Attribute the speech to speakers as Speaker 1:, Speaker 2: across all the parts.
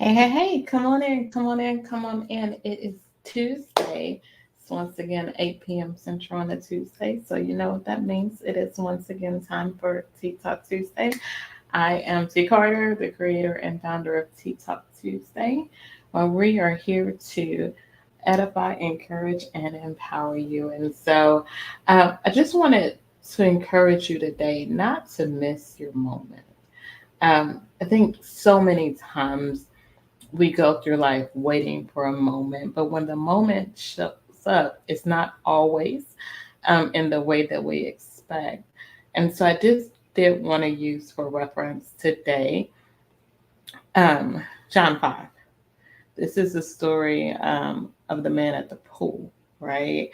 Speaker 1: Hey, come on in, come on in, come on in. It is Tuesday. It's once again 8 p.m. Central on a Tuesday. So you know what that means. It is once again time for Tea Talk Tuesday. I am T. Carter, the creator and founder of Tea Talk Tuesday, where we are here to edify, encourage, and empower you. And so I just wanted to encourage you today not to miss your moment. I think so many times we go through life waiting for a moment, but when the moment shows up, it's not always in the way that we expect. And so I just did want to use for reference today um, John 5. This is the story of the man at the pool, right?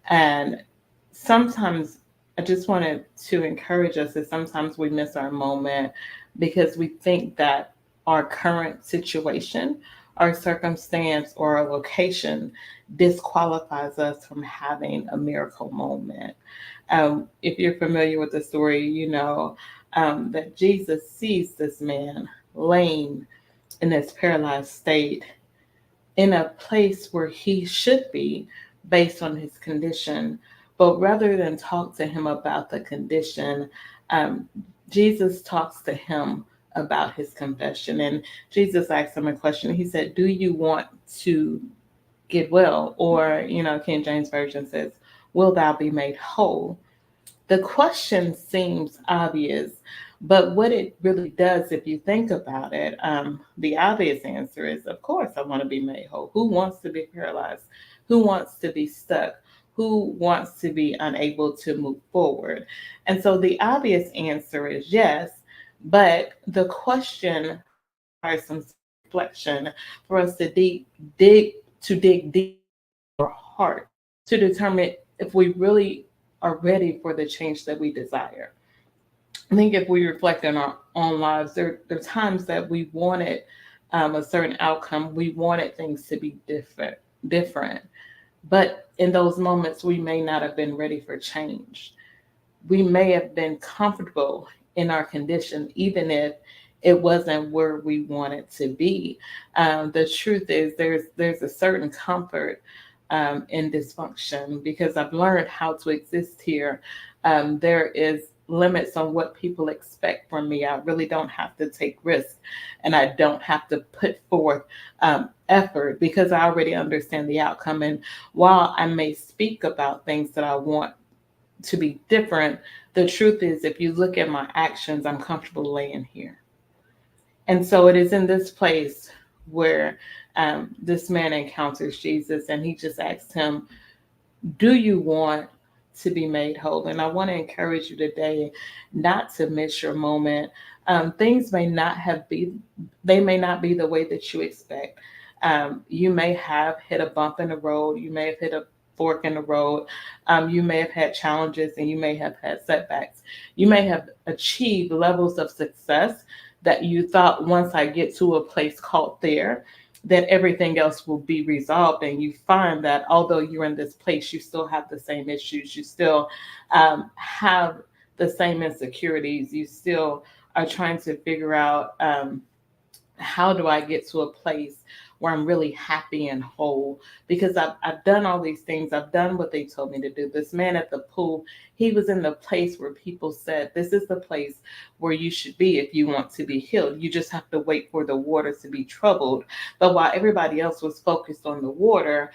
Speaker 1: And sometimes I just wanted to encourage us that sometimes we miss our moment because we think that our current situation, our circumstance, or our location disqualifies us from having a miracle moment. If you're familiar with the story, you know that Jesus sees this man lame in this paralyzed state in a place where he should be based on his condition. But rather than talk to him about the condition, um, Jesus talks to him about his confession. And Jesus asked him a question. He said, "Do you want to get well?" Or, King James Version says, "Will thou be made whole?" The question seems obvious, but what it really does, if you think about it, the obvious answer is, of course, I want to be made whole. Who wants to be paralyzed? Who wants to be stuck? Who wants to be unable to move forward? And so the obvious answer is yes, but the question requires some reflection for us to dig dig deep into our heart to determine if we really are ready for the change that we desire. I think if we reflect on our own lives, there are times that we wanted a certain outcome. We wanted things to be different. But in those moments, we may not have been ready for change. We may have been comfortable in our condition, even if it wasn't where we wanted to be. The truth is, there's a certain comfort in dysfunction because I've learned how to exist here. There is limits on what people expect from me. I really don't have to take risks, and I don't have to put forth effort because I already understand the outcome. And while I may speak about things that I want to be different, the truth is, if you look at my actions, I'm comfortable laying here. And so it is in this place where this man encounters Jesus and he just asks him, "Do you want to be made whole?" And I want to encourage you today not to miss your moment. Things may not have be they may not be the way that you expect. You may have hit a bump in the road. You may have hit a fork in the road. You may have had challenges and you may have had setbacks. You may have achieved levels of success that you thought, once I get to a place called there, that everything else will be resolved. And you find that although you're in this place, you still have the same issues. You still have the same insecurities. You still are trying to figure out, how do I get to a place where I'm really happy and whole? Because I've done all these things. I've done what they told me to do. This man at the pool, he was in the place where people said, this is the place where you should be if you want to be healed. You just have to wait for the water to be troubled. But while everybody else was focused on the water,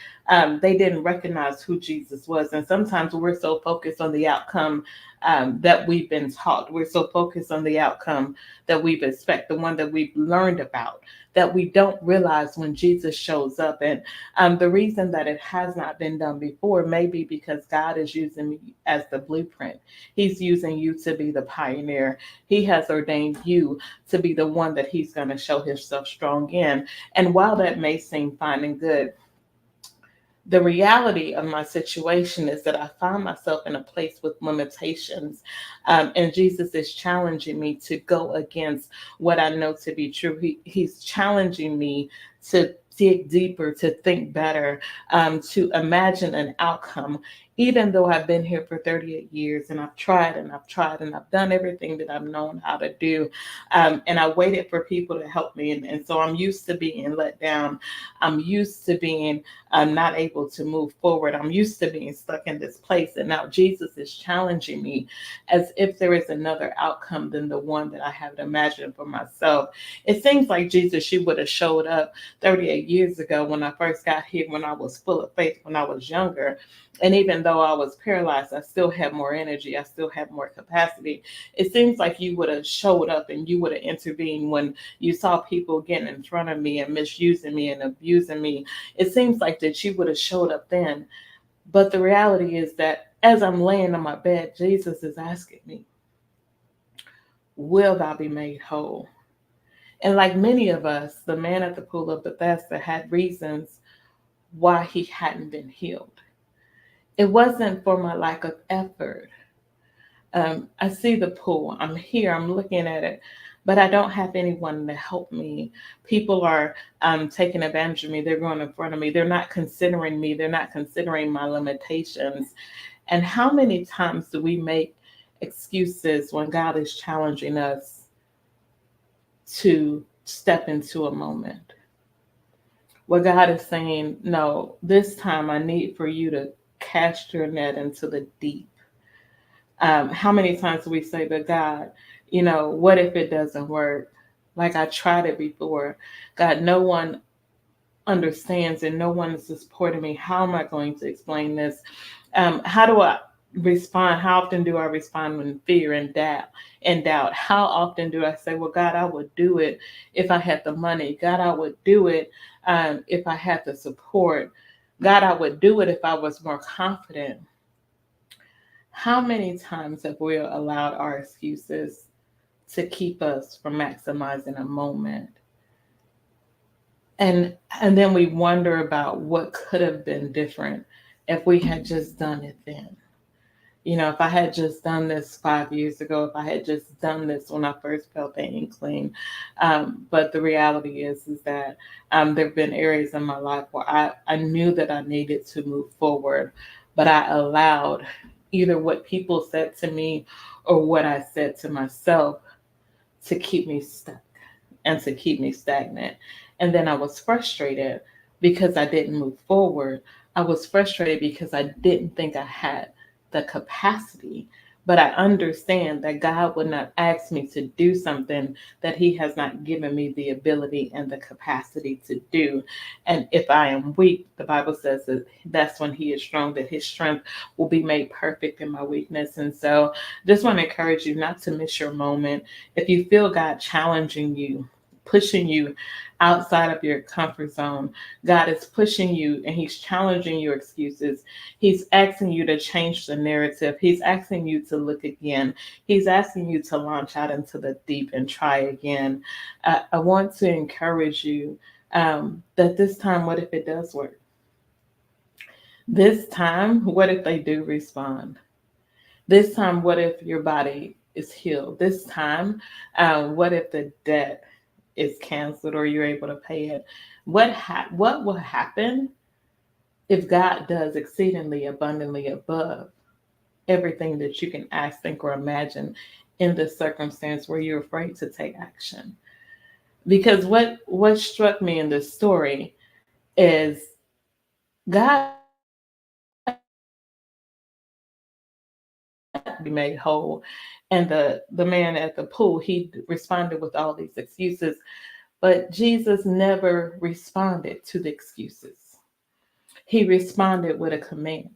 Speaker 1: they didn't recognize who Jesus was. And sometimes we're so focused on the outcome that we've been taught. We're so focused on the outcome that we've expected, the one that we've learned about, that we don't realize when Jesus shows up. And the reason that it has not been done before may be because God is using me as the blueprint. He's using you to be the pioneer. He has ordained you to be the one that he's going to show himself strong in. And while that may seem fine and good, the reality of my situation is that I find myself in a place with limitations, and Jesus is challenging me to go against what I know to be true. He's challenging me to dig deeper, to think better, to imagine an outcome, even though I've been here for 38 years and I've tried and I've tried and I've done everything that I've known how to do. And I waited for people to help me. And so I'm used to being let down. I'm used to being not able to move forward. I'm used to being stuck in this place. And now Jesus is challenging me as if there is another outcome than the one that I have imagined for myself. It seems like Jesus, she would have showed up 38 years ago when I first got here, when I was full of faith, when I was younger. And even though I was paralyzed, I still had more energy. I still had more capacity. It seems like you would have showed up and you would have intervened when you saw people getting in front of me and misusing me and abusing me. It seems like that you would have showed up then. But the reality is that as I'm laying on my bed, Jesus is asking me, will thou be made whole? And like many of us, the man at the pool of Bethesda had reasons why he hadn't been healed. It wasn't for my lack of effort. I see the pool. I'm here. I'm looking at it, but I don't have anyone to help me. People are taking advantage of me. They're going in front of me. They're not considering me. They're not considering my limitations. And how many times do we make excuses when God is challenging us to step into a moment? Where God is saying, no, this time I need for you to cast your net into the deep. How many times do we say to God, what if it doesn't work? Like I tried it before. God, no one understands and no one is supporting me. How am I going to explain this? How do I respond? How often do I respond when fear and doubt? How often do I say, well, God, I would do it if I had the money. God, I would do it if I had the support. God, I would do it if I was more confident. How many times have we allowed our excuses to keep us from maximizing a moment? And then we wonder about what could have been different if we had just done it then. If I had just done this 5 years ago, if I had just done this when I first felt the inkling. But the reality is that there have been areas in my life where I knew that I needed to move forward, but I allowed either what people said to me or what I said to myself to keep me stuck and to keep me stagnant. And then I was frustrated because I didn't move forward. I was frustrated because I didn't think I had the capacity. But I understand that God would not ask me to do something that He has not given me the ability and the capacity to do. And if I am weak, the Bible says that that's when He is strong, that His strength will be made perfect in my weakness. And so just want to encourage you not to miss your moment. If you feel God challenging you, pushing you outside of your comfort zone, God is pushing you and He's challenging your excuses. He's asking you to change the narrative. He's asking you to look again. He's asking you to launch out into the deep and try again. I want to encourage you that this time, what if it does work? This time, what if they do respond? This time, what if your body is healed? This time, what if the debt is canceled or you're able to pay it? What will happen if God does exceedingly abundantly above everything that you can ask, think, or imagine in this circumstance where you're afraid to take action? Because what struck me in this story is God be made whole. And the man at the pool, he responded with all these excuses, but Jesus never responded to the excuses. He responded with a command.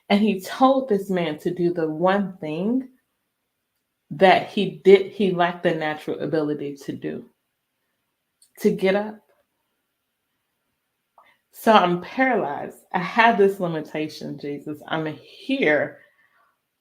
Speaker 1: And he told this man to do the one thing that he lacked the natural ability to do, to get up. So I'm paralyzed. I have this limitation, Jesus. I'm here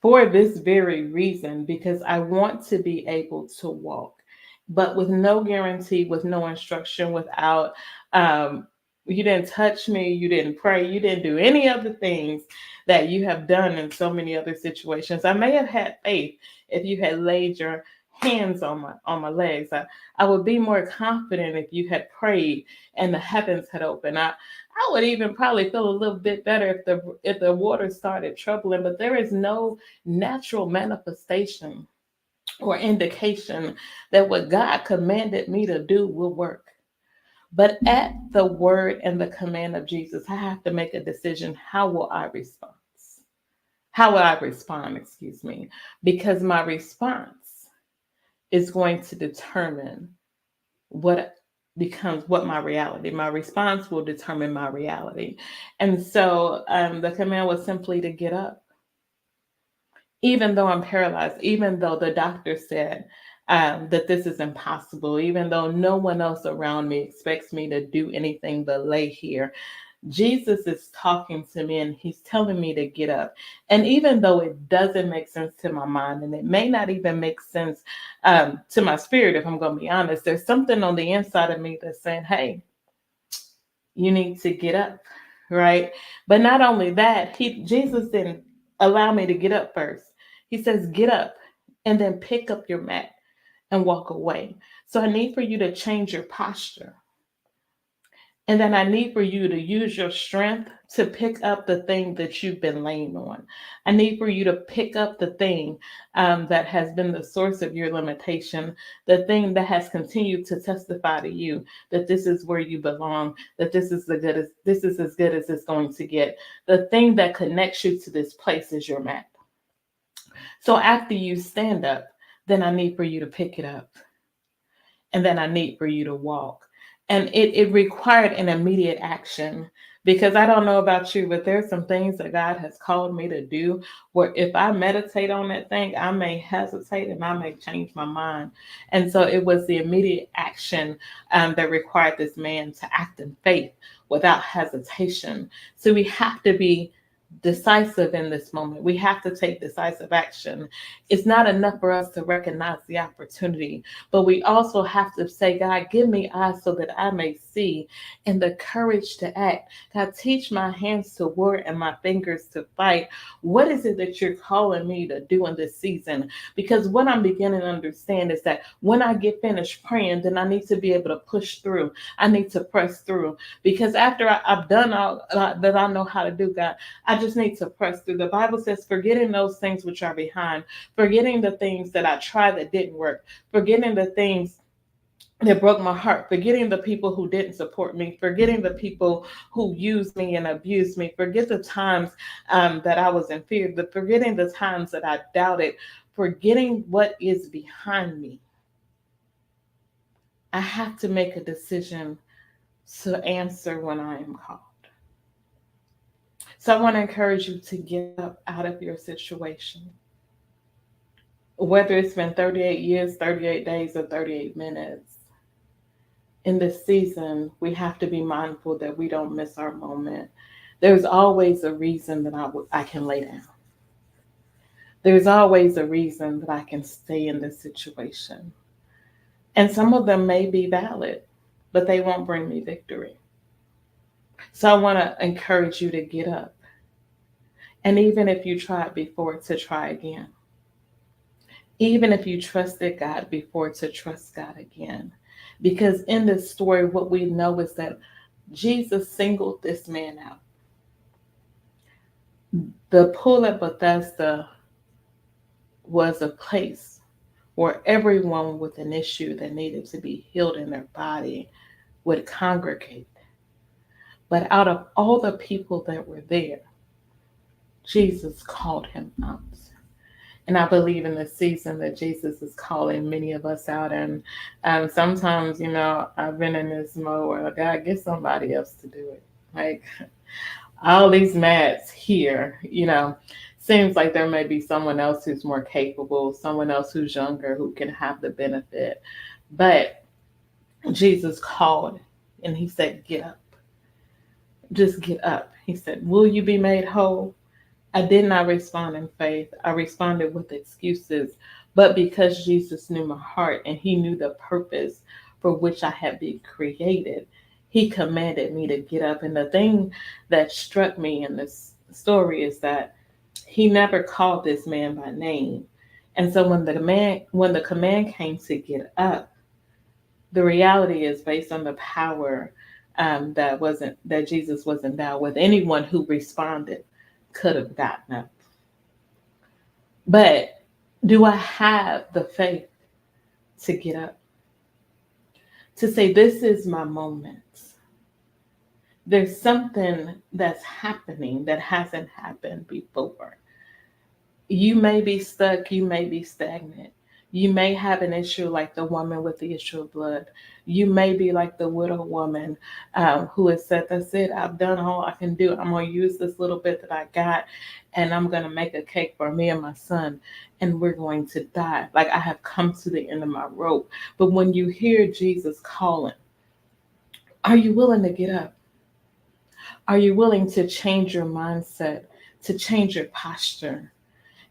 Speaker 1: for this very reason because I want to be able to walk, but with no guarantee, with no instruction, without you didn't touch me, you didn't pray, you didn't do any of the things that you have done in so many other situations. I may have had faith if you had laid your hands on my legs. I would be more confident if you had prayed and the heavens had opened. I would even probably feel a little bit better if the water started troubling, but there is no natural manifestation or indication that what God commanded me to do will work. But at the word and the command of Jesus, I have to make a decision. How will I respond? How will I respond? Excuse me. Because my response is going to determine what becomes what my reality. My response will determine my reality. And so the command was simply to get up. Even though I'm paralyzed, even though the doctor said that this is impossible, even though no one else around me expects me to do anything but lay here, Jesus is talking to me and he's telling me to get up. And even though it doesn't make sense to my mind and it may not even make sense to my spirit, if I'm going to be honest, there's something on the inside of me that's saying, hey, you need to get up, right? But not only that, Jesus didn't allow me to get up first. He says, get up and then pick up your mat and walk away. So I need for you to change your posture. And then I need for you to use your strength to pick up the thing that you've been laying on. I need for you to pick up the thing that has been the source of your limitation, the thing that has continued to testify to you that this is where you belong, that this is as good as it's going to get. The thing that connects you to this place is your mat. So after you stand up, then I need for you to pick it up. And then I need for you to walk. And it required an immediate action because I don't know about you, but there's some things that God has called me to do where if I meditate on that thing, I may hesitate and I may change my mind. And so it was the immediate action that required this man to act in faith without hesitation. So we have to be decisive in this moment. We have to take decisive action. It's not enough for us to recognize the opportunity, but we also have to say, God, give me eyes so that I may see and the courage to act. God, teach my hands to war and my fingers to fight. What is it that you're calling me to do in this season? Because what I'm beginning to understand is that when I get finished praying, then I need to be able to push through. I need to press through because after I've done all that I know how to do, God, I just need to press through. The Bible says, forgetting those things which are behind, forgetting the things that I tried that didn't work, forgetting the things that broke my heart, forgetting the people who didn't support me, forgetting the people who used me and abused me, forget the times that I was in fear, forgetting the times that I doubted, forgetting what is behind me. I have to make a decision to answer when I am called. So I want to encourage you to get up out of your situation. Whether it's been 38 years, 38 days, or 38 minutes, in this season, we have to be mindful that we don't miss our moment. There's always a reason that I can lay down. There's always a reason that I can stay in this situation. And some of them may be valid, but they won't bring me victory. So I want to encourage you to get up. And even if you tried before, to try again. Even if you trusted God before, to trust God again. Because in this story, what we know is that Jesus singled this man out. The pool at Bethesda was a place where everyone with an issue that needed to be healed in their body would congregate. But out of all the people that were there, Jesus called him out. And I believe in this season that Jesus is calling many of us out. And sometimes, I've been in this mode where God, get somebody else to do it. Like all these mats here, seems like there may be someone else who's more capable, someone else who's younger who can have the benefit. But Jesus called and he said, get up. Just get up. He said, will you be made whole? I did not respond in faith. I responded with excuses. But because Jesus knew my heart and he knew the purpose for which I had been created, he commanded me to get up. And the thing that struck me in this story is that he never called this man by name. And so when the command came to get up, the reality is based on the power that Jesus was endowed with. Anyone who responded could have gotten up. But do I have the faith to get up? To say, this is my moment. There's something that's happening that hasn't happened before. You may be stuck, you may be stagnant. You may have an issue like the woman with the issue of blood. You may be like the widow woman who has said, that's it, I've done all I can do. I'm going to use this little bit that I got and I'm going to make a cake for me and my son and we're going to die. Like, I have come to the end of my rope. But when you hear Jesus calling, are you willing to get up? Are you willing to change your mindset, to change your posture,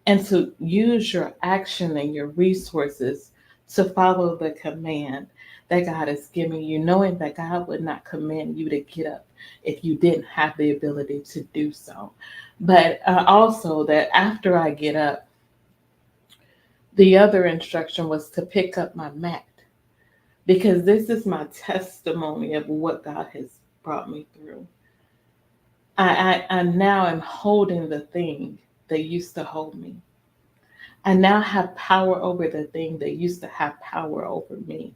Speaker 1: and to use your action and your resources to follow the command that God is giving you, knowing that God would not command you to get up if you didn't have the ability to do so. But also, that after I get up, the other instruction was to pick up my mat, because this is my testimony of what God has brought me through. I now am holding the thing that used to hold me. I now have power over the thing that used to have power over me.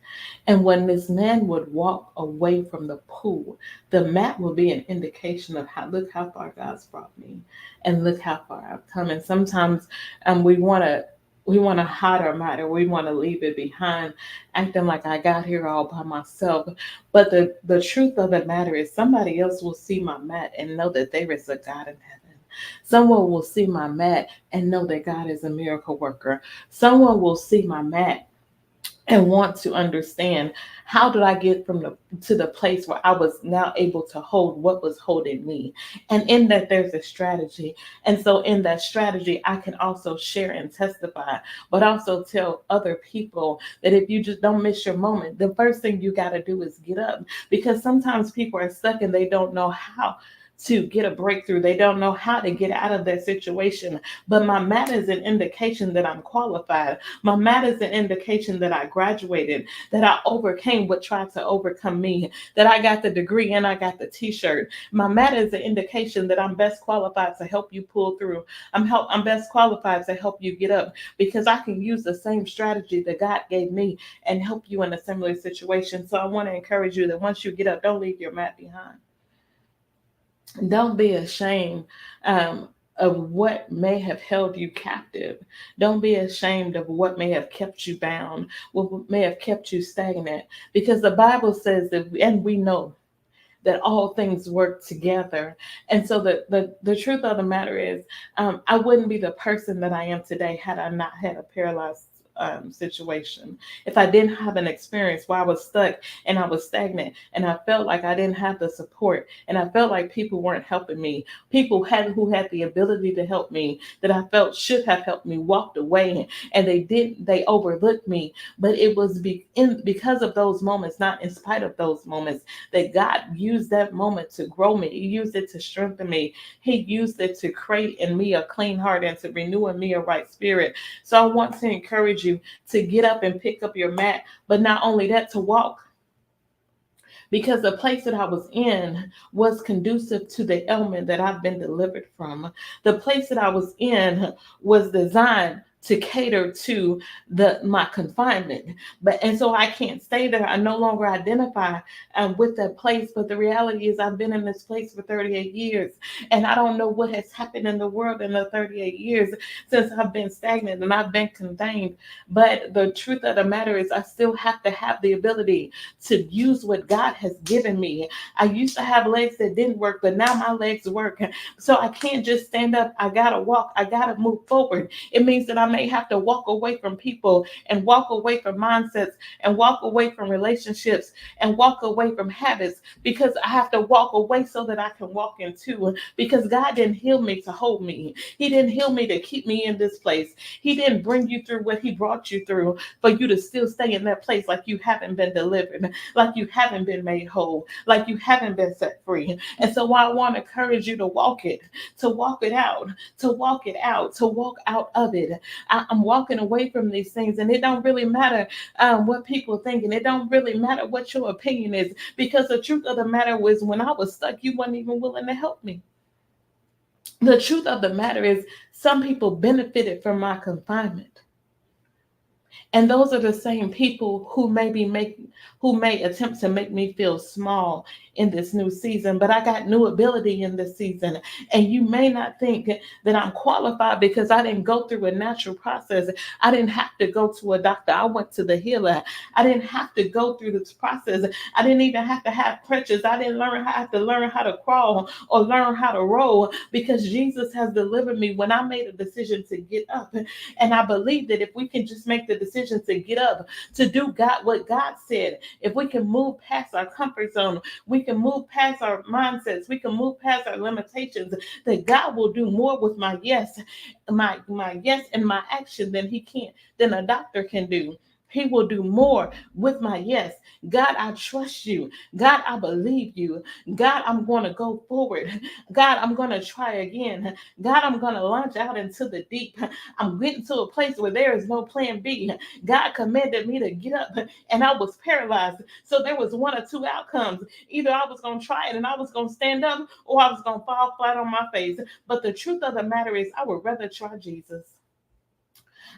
Speaker 1: And when this man would walk away from the pool, the mat will be an indication of look how far God's brought me, and look how far I've come. And sometimes we want to hide our mat, or we want to leave it behind, acting like I got here all by myself. But the truth of the matter is, somebody else will see my mat and know that there is a God in heaven. Someone will see my mat and know that God is a miracle worker. Someone will see my mat and want to understand, how did I get to the place where I was now able to hold what was holding me. And in that, there's a strategy. And so in that strategy, I can also share and testify, but also tell other people that if you just don't miss your moment, the first thing you got to do is get up. Because sometimes people are stuck and they don't know how to get a breakthrough. They don't know how to get out of that situation. But my mat is an indication that I'm qualified. My mat is an indication that I graduated, that I overcame what tried to overcome me, that I got the degree and I got the t-shirt. My mat is an indication that I'm best qualified to help you pull through. I'm best qualified to help you get up, because I can use the same strategy that God gave me and help you in a similar situation. So I want to encourage you that once you get up, don't leave your mat behind. Don't be ashamed of what may have held you captive. Don't be ashamed of what may have kept you bound, what may have kept you stagnant. Because the Bible says that, and we know that all things work together. And so the truth of the matter is, I wouldn't be the person that I am today had I not had a paralyzed situation. If I didn't have an experience where I was stuck and I was stagnant and I felt like I didn't have the support and I felt like people weren't helping me, people who had the ability to help me, that I felt should have helped me, walked away, and they overlooked me. But it was because of those moments, not in spite of those moments, that God used that moment to grow me. He used it to strengthen me. He used it to create in me a clean heart and to renew in me a right spirit. So I want to encourage you to get up and pick up your mat, but not only that, to walk. Because the place that I was in was conducive to the ailment that I've been delivered from. The place that I was in was designed to cater to my confinement. And so I can't stay there. I no longer identify with that place. But the reality is, I've been in this place for 38 years, and I don't know what has happened in the world in the 38 years since I've been stagnant and I've been contained. But the truth of the matter is, I still have to have the ability to use what God has given me. I used to have legs that didn't work, but now my legs work. So I can't just stand up. I gotta walk. I gotta move forward. It means that I may have to walk away from people, and walk away from mindsets, and walk away from relationships, and walk away from habits, because I have to walk away so that I can walk into. Because God didn't heal me to hold me. He didn't heal me to keep me in this place. He didn't bring you through what he brought you through for you to still stay in that place like you haven't been delivered, like you haven't been made whole, like you haven't been set free. And so I want to encourage you to walk it out, to walk it out, to walk out of it. I'm walking away from these things, and it don't really matter what people think, and it don't really matter what your opinion is, because the truth of the matter was, when I was stuck, you weren't even willing to help me. The truth of the matter is, some people benefited from my confinement. And those are the same people who may attempt to make me feel small in this new season. But I got new ability in this season. And you may not think that I'm qualified because I didn't go through a natural process. I didn't have to go to a doctor. I went to the healer. I didn't have to go through this process. I didn't even have to have crutches. I didn't have to learn how to crawl or learn how to roll, because Jesus has delivered me when I made a decision to get up. And I believe that if we can just make the decision to get up, to do what God said, if we can move past our comfort zone, we can move past our mindsets, we can move past our limitations, that God will do more with my yes, my yes and my action than a doctor can do. He will do more with my yes. God, I trust you. God, I believe you. God, I'm going to go forward. God, I'm going to try again. God, I'm going to launch out into the deep. I'm getting to a place where there is no plan B. God commanded me to get up, and I was paralyzed. So there was one or two outcomes. Either I was going to try it and I was going to stand up, or I was going to fall flat on my face. But the truth of the matter is, I would rather try Jesus.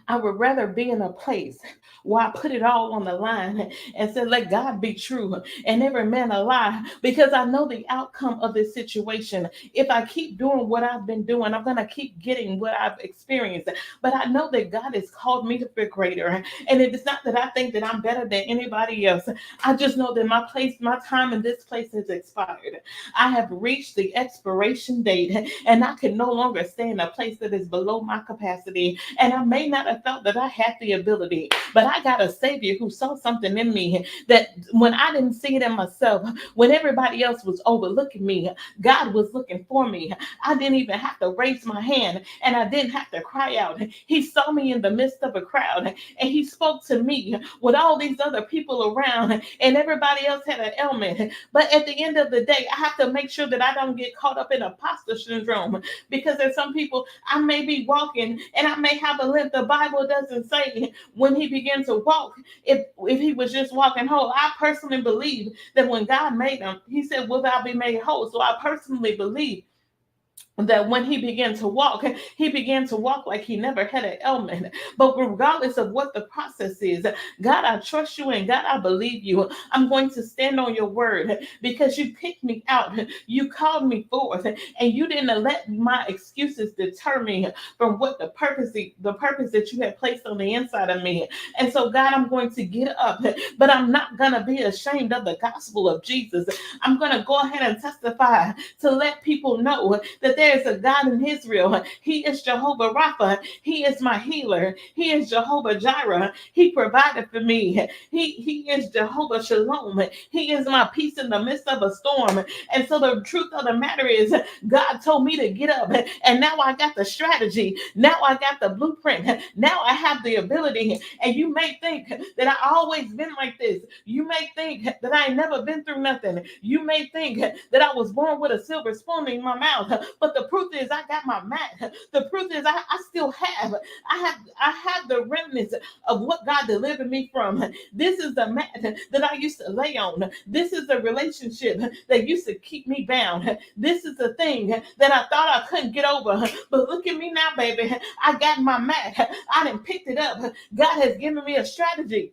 Speaker 1: I would rather be in a place where I put it all on the line and said, let God be true and every man a lie, because I know the outcome of this situation. If I keep doing what I've been doing, I'm going to keep getting what I've experienced. But I know that God has called me to be greater. And it is not that I think that I'm better than anybody else. I just know that my time in this place has expired. I have reached the expiration date, and I can no longer stay in a place that is below my capacity. And I may not have felt that I had the ability, but I got a Savior who saw something in me that when I didn't see it in myself, when everybody else was overlooking me, God was looking for me. I didn't even have to raise my hand, and I didn't have to cry out. He saw me in the midst of a crowd, and he spoke to me with all these other people around, and everybody else had an ailment. But at the end of the day, I have to make sure that I don't get caught up in imposter syndrome, because there's some people, I may be walking and I may have a limp. The Bible doesn't say when he began to walk, if he was just walking whole. I personally believe that when God made him, he said, will thou be made whole? So I personally believe that when he began to walk like he never had an ailment. But regardless of what the process is, God, I trust you, and God, I believe you. I'm going to stand on your word, because you picked me out, you called me forth, and you didn't let my excuses deter me from what the purpose that you had placed on the inside of me. And so, God, I'm going to get up, but I'm not going to be ashamed of the gospel of Jesus. I'm going to go ahead and testify to let people know that there is a God in Israel. He is Jehovah Rapha. He is my healer. He is Jehovah Jireh. He provided for me. He is Jehovah Shalom. He is my peace in the midst of a storm. And so the truth of the matter is, God told me to get up, and now I got the strategy. Now I got the blueprint. Now I have the ability. And you may think that I always been like this. You may think that I ain't never been through nothing. You may think that I was born with a silver spoon in my mouth. But the proof is, I got my mat. The proof is, I still have. I have the remnants of what God delivered me from. This is the mat that I used to lay on. This is the relationship that used to keep me bound. This is the thing that I thought I couldn't get over. But look at me now, baby. I got my mat. I done picked it up. God has given me a strategy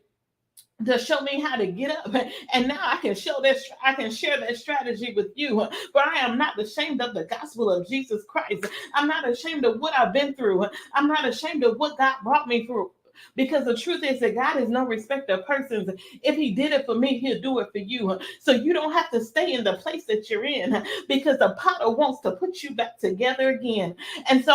Speaker 1: to show me how to get up, and now I can share that strategy with you. For I am not ashamed of the gospel of Jesus Christ. I'm not ashamed of what I've been through. I'm not ashamed of what God brought me through. Because the truth is that God is no respecter of persons. If he did it for me, he'll do it for you. So you don't have to stay in the place that you're in, because the potter wants to put you back together again. And so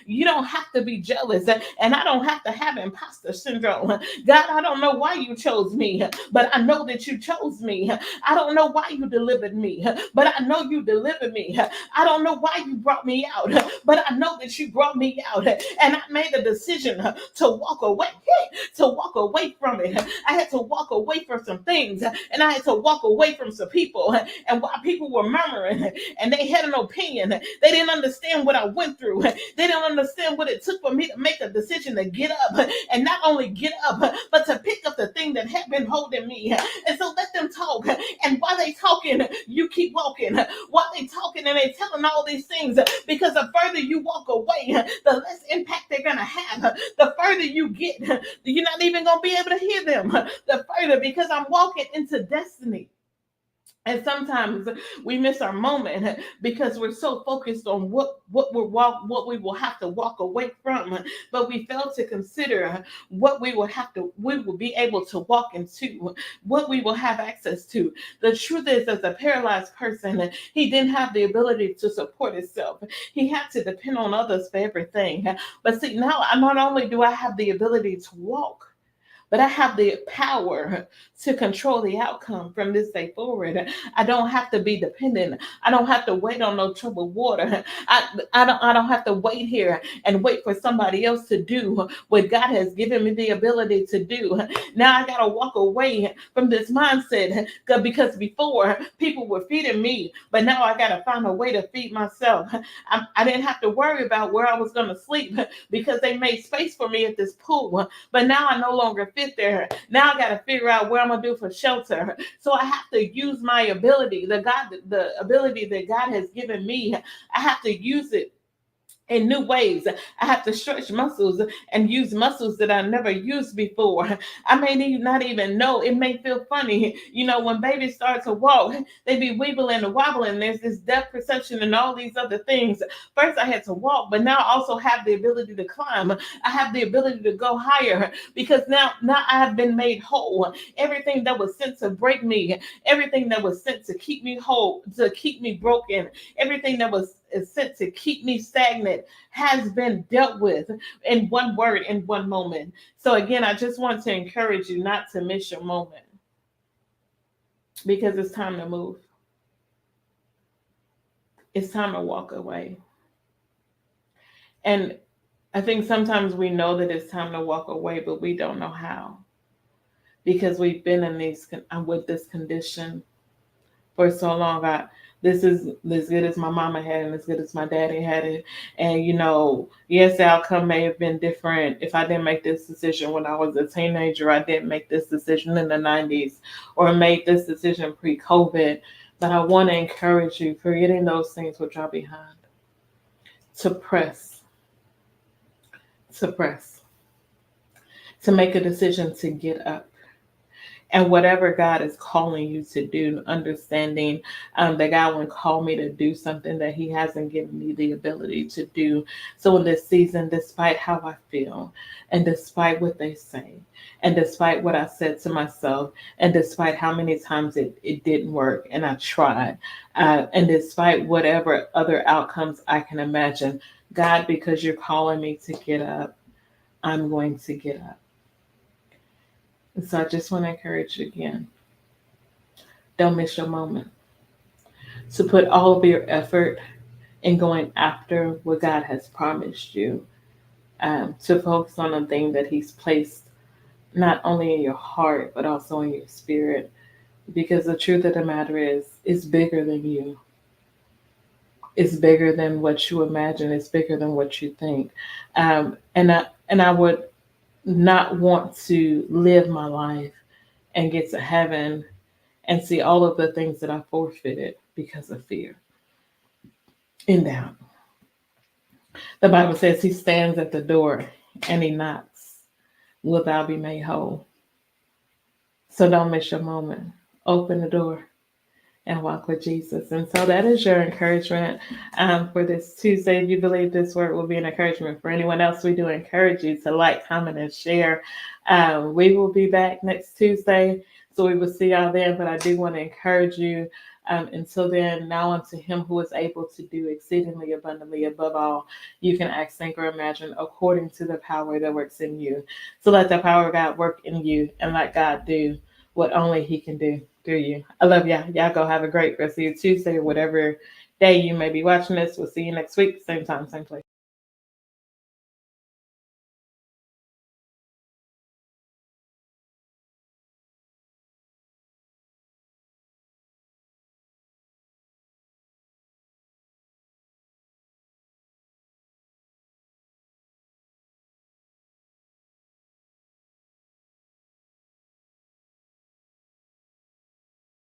Speaker 1: you don't have to be jealous, and I don't have to have imposter syndrome. God, I don't know why you chose me, but I know that you chose me. I don't know why you delivered me, but I know you delivered me. I don't know why you brought me out, but I know that you brought me out. And I made a decision to walk away to walk away from it. I had to walk away from some things, and I had to walk away from some people. And while people were murmuring and they had an opinion, they didn't understand what I went through. They didn't understand what it took for me to make a decision to get up, and not only get up, but to pick up the thing that had been holding me. And so let them talk. And while they talking, you keep walking. While they talking and they telling all these things, because the further you walk away, the less impact they're gonna have. The further you get, you're not even gonna be able to hear them. The further, because I'm walking into destiny. And sometimes we miss our moment because we're so focused on what we will have to walk away from, but we fail to consider what we will be able to walk into, what we will have access to. The truth is, as a paralyzed person, he didn't have the ability to support himself. He had to depend on others for everything. But see, now not only do I have the ability to walk, but I have the power to control the outcome from this day forward. I don't have to be dependent. I don't have to wait on no troubled water. I don't have to wait here and wait for somebody else to do what God has given me the ability to do. Now I gotta walk away from this mindset, because before people were feeding me, but now I gotta find a way to feed myself. I didn't have to worry about where I was gonna sleep because they made space for me at this pool. But now I no longer fit there. Now I got to figure out where I'm gonna do for shelter. So I have to use my ability, the ability that God has given me. I have to use it in new ways. I have to stretch muscles and use muscles that I never used before. I may not even know. It may feel funny. When babies start to walk, they be wibbling and wobbling. There's this depth perception and all these other things. First, I had to walk, but now I also have the ability to climb. I have the ability to go higher because now I have been made whole. Everything that was sent to break me, everything that was sent to keep me whole, to keep me broken, everything that was sent to keep me stagnant has been dealt with in one word, in one moment. So again, I just want to encourage you not to miss your moment, because it's time to move. It's time to walk away. And I think sometimes we know that it's time to walk away, but we don't know how, because we've been with this condition for so long. This is as good as my mama had and as good as my daddy had it. And, yes, the outcome may have been different. If I didn't make this decision when I was a teenager, I didn't make this decision in the 90s, or made this decision pre-COVID. But I want to encourage you, forgetting those things which are behind, to press, to make a decision to get up. And whatever God is calling you to do, understanding that God wouldn't call me to do something that He hasn't given me the ability to do. So in this season, despite how I feel, and despite what they say, and despite what I said to myself, and despite how many times it didn't work and I tried, and despite whatever other outcomes I can imagine, God, because you're calling me to get up, I'm going to get up. And so I just want to encourage you again, don't miss your moment. To put all of your effort in going after what God has promised you, to focus on the thing that He's placed not only in your heart, but also in your spirit. Because the truth of the matter is, it's bigger than you. It's bigger than what you imagine. It's bigger than what you think. And I would not want to live my life and get to heaven and see all of the things that I forfeited because of fear and doubt. The Bible says He stands at the door and He knocks. Will thou be made whole? So don't miss your moment. Open the door and walk with Jesus. And so that is your encouragement for this Tuesday. If you believe this word will be an encouragement for anyone else, we do encourage you to like, comment, and share. We will be back next Tuesday, so we will see y'all then. But I do want to encourage you, until then, now unto Him who is able to do exceedingly abundantly above all you can ask, think, or imagine, according to the power that works in you. So let the power of God work in you, and let God do what only He can do through you. I love y'all. Y'all go have a great rest of your Tuesday, or whatever day you may be watching this. We'll see you next week, same time, same place.